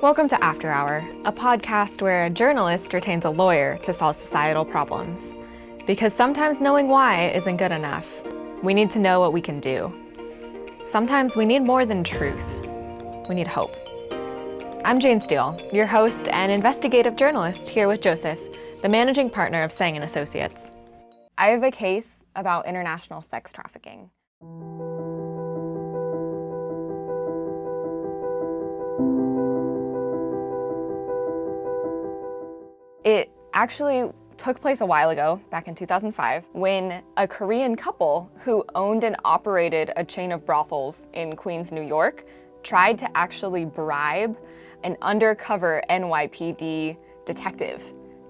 Welcome to After Hour, a podcast where a journalist retains a lawyer to solve societal problems. Because sometimes knowing why isn't good enough. We need to know what we can do. Sometimes we need more than truth. We need hope. I'm Jane Steele, your host and investigative journalist here with Joseph, the managing partner of Tsang Associates. I have a case about international sex trafficking. It actually took place a while ago, back in 2005, when a Korean couple who owned and operated a chain of brothels in Queens, New York, tried to actually bribe an undercover NYPD detective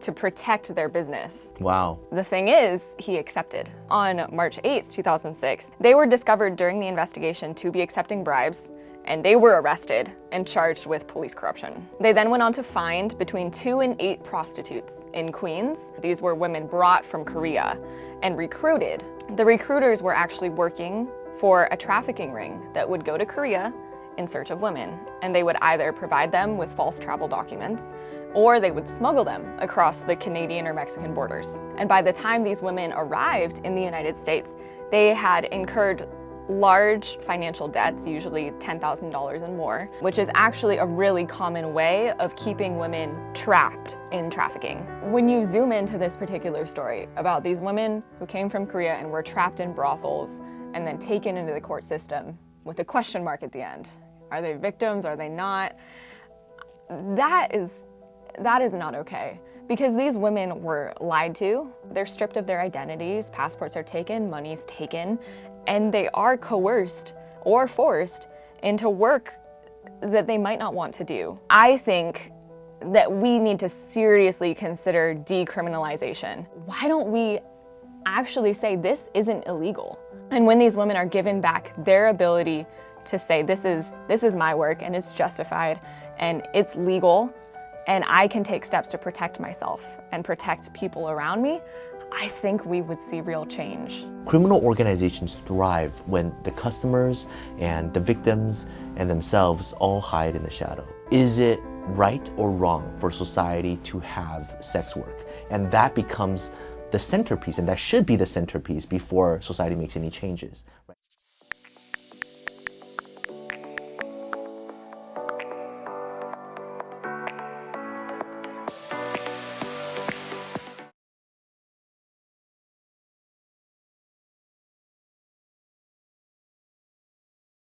to protect their business. Wow. The thing is, he accepted. On March 8th, 2006, they were discovered during the investigation to be accepting bribes, and they were arrested and charged with police corruption. They then went on to find between 2 and 8 prostitutes in Queens. These were women brought from Korea and recruited. The recruiters were actually working for a trafficking ring that would go to Korea in search of women, and they would either provide them with false travel documents or they would smuggle them across the Canadian or Mexican borders. And by the time these women arrived in the United States, they had incurred large financial debts, usually $10,000 and more, which is actually a really common way of keeping women trapped in trafficking. When you zoom into this particular story about these women who came from Korea and were trapped in brothels and then taken into the court system with a question mark at the end. Are they victims? Are they not? That is not okay. Because these women were lied to, they're stripped of their identities, passports are taken, money's taken, and they are coerced or forced into work that they might not want to do. I think that we need to seriously consider decriminalization. Why don't we actually say this isn't illegal? And when these women are given back their ability to say this is my work and it's justified and it's legal and I can take steps to protect myself and protect people around me, I think we would see real change. Criminal organizations thrive when the customers and the victims and themselves all hide in the shadow. Is it right or wrong for society to have sex work? And that becomes the centerpiece, and that should be the centerpiece before society makes any changes.